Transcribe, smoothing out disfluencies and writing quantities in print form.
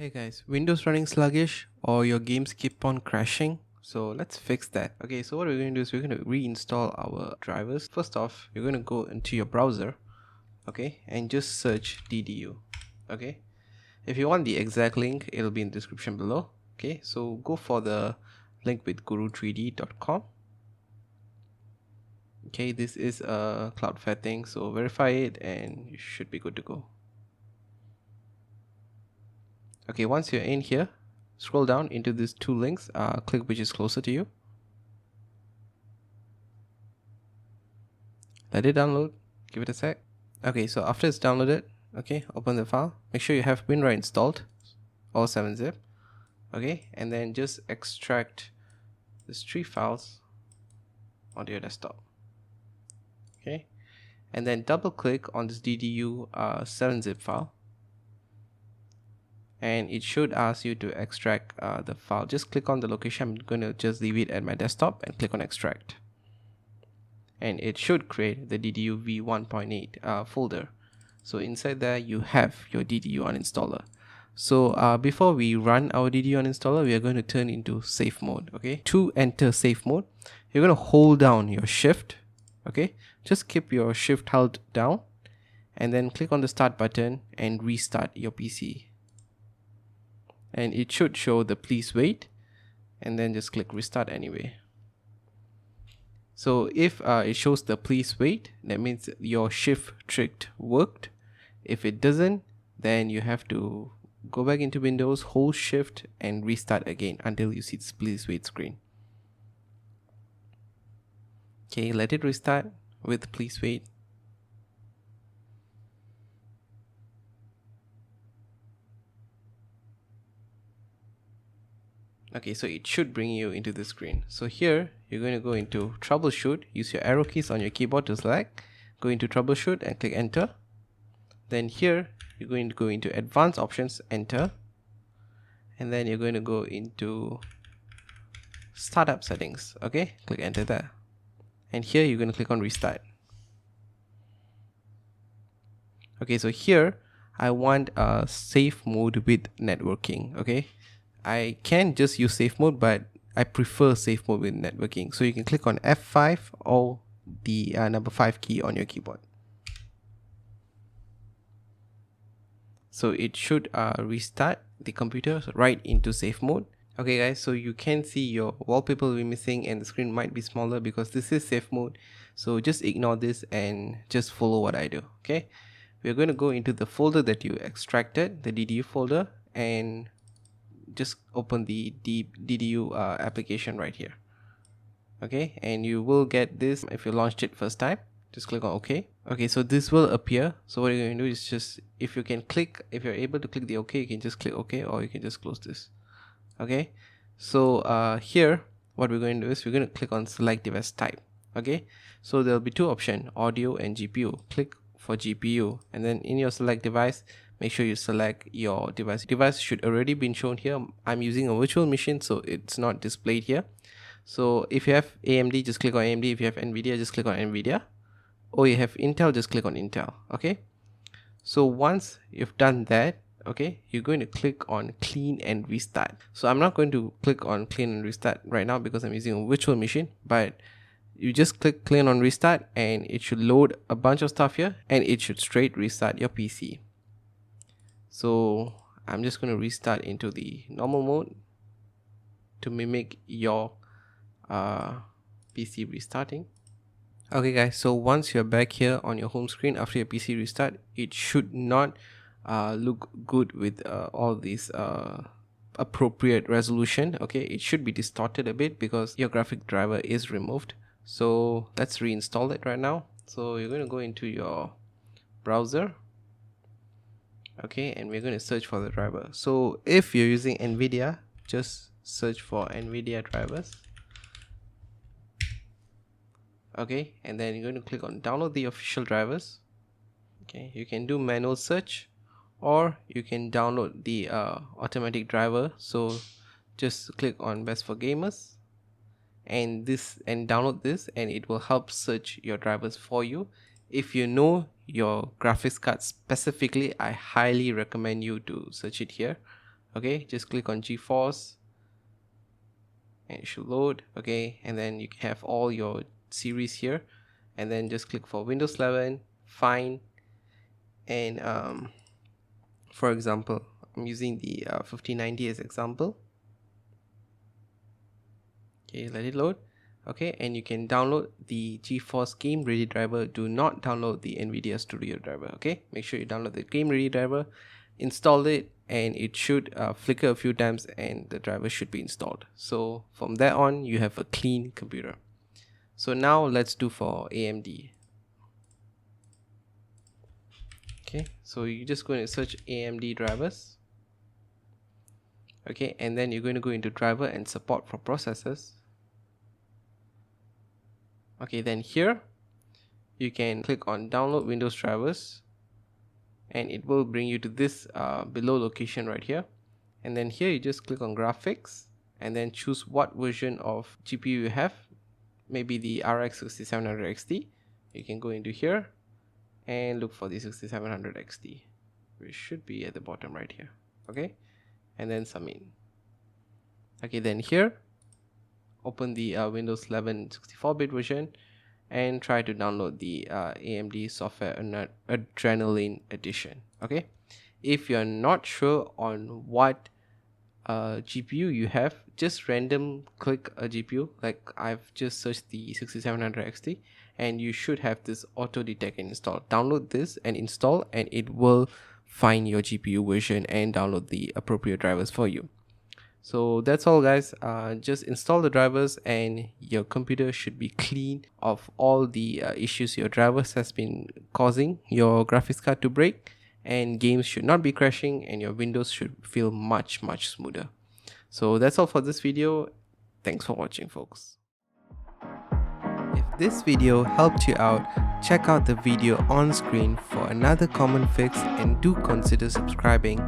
Hey guys, Windows running sluggish or your games keep on crashing? So let's fix that. Okay, so what we're going to do is we're going to reinstall our drivers. First off, you're going to go into your browser, okay, and just search DDU. Okay, if you want the exact link, it'll be in the description below. Okay, so go for the link with guru3d.com. Okay, this is a Cloudflare thing, so verify it and you should be good to go. Okay, once you're in here, scroll down into these two links, click which is closer to you. Let it download, give it a sec. Okay, so after it's downloaded, okay, open the file. Make sure you have WinRAR installed or 7-zip. Okay, and then just extract these 3 files onto your desktop. Okay, and then double click on this DDU 7-zip file. And it should ask you to extract the file. Just click on the location. I'm going to just leave it at my desktop and click on extract. And it should create the DDU v1.8 folder. So inside there you have your DDU uninstaller. So before we run our DDU uninstaller, we are going to turn into safe mode. Okay, to enter safe mode, you're going to hold down your shift. Okay, just keep your shift held down and then click on the start button and restart your PC. And it should show the please wait, and then just click restart anyway. So if it shows the please wait, that means your shift trick worked. If it doesn't, then you have to go back into Windows, hold shift and restart again until you see this please wait screen. Okay, let it restart with please wait. Okay, so it should bring you into the screen. So here you're going to go into troubleshoot, use your arrow keys on your keyboard to select, go into troubleshoot and click enter. Then here you're going to go into advanced options, enter, and then you're going to go into startup settings. Okay, click enter there, and here you're going to click on restart. Okay, so here I want a safe mode with networking. Okay, I can just use safe mode, but I prefer safe mode with networking. So you can click on F5 or the number 5 key on your keyboard. So it should restart the computer right into safe mode. Okay guys, so you can see your wallpaper will be missing and the screen might be smaller because this is safe mode. So just ignore this and just follow what I do. Okay, we're going to go into the folder that you extracted, the DDU folder, and just open the DDU application right here. Okay, and you will get this if you launched it first time. Just click on OK. Okay, so this will appear. So what you're going to do is just, if you're able to click the OK, you can just click OK, or you can just close this. Okay, so here what we're going to do is we're going to click on select device type. Okay, so there'll be 2 options, audio and GPU. Click for GPU, and then in your select device, make sure you select your device. Device should already been shown here. I'm using a virtual machine, so it's not displayed here. So if you have AMD, just click on AMD. If you have NVIDIA, just click on NVIDIA. Or you have Intel, just click on Intel. Okay, so once you've done that, okay, you're going to click on clean and restart. So I'm not going to click on clean and restart right now because I'm using a virtual machine, but you just click clean on restart and it should load a bunch of stuff here and it should straight restart your PC. So I'm just going to restart into the normal mode to mimic your PC restarting. Okay guys, so once you're back here on your home screen after your PC restart, it should not look good with all these appropriate resolution. Okay, it should be distorted a bit because your graphic driver is removed. So let's reinstall it right now. So you're going to go into your browser. Okay, and we're going to search for the driver. So if you're using NVIDIA, just search for NVIDIA drivers. Okay, and then you're going to click on download the official drivers. Okay, you can do manual search or you can download the automatic driver. So just click on best for gamers and download this, and it will help search your drivers for you. If you know your graphics card specifically, I highly recommend you to search it here. Okay, just click on GeForce and it should load. Okay, and then you can have all your series here, and then just click for Windows 11, find, and for example, I'm using the 5090 as example. Okay, let it load. Okay, and you can download the GeForce Game Ready driver. Do not download the NVIDIA Studio driver. Okay, make sure you download the Game Ready driver, install it, and it should flicker a few times and the driver should be installed. So from there on, you have a clean computer. So now let's do for AMD. Okay, so you're just going to search AMD drivers. Okay, and then you're going to go into driver and support for processors. Okay, then here you can click on download Windows drivers and it will bring you to this below location right here. And then here you just click on graphics and then choose what version of GPU you have. Maybe the RX 6700 XT. You can go into here and look for the 6700 XT, which should be at the bottom right here. Okay, and then submit. Okay, then here open the Windows 11 64-bit version and try to download the AMD software Adrenaline edition. Okay, if you're not sure on what GPU you have, just random click a GPU. Like I've just searched the 6700 XT and you should have this auto detect and install. Download this and install and it will find your GPU version and download the appropriate drivers for you. So that's all guys. Just install the drivers and your computer should be clean of all the issues your drivers has been causing your graphics card to break, and games should not be crashing and your Windows should feel much smoother. So that's all for this video. Thanks for watching, folks. If this video helped you out, check out the video on screen for another common fix and do consider subscribing.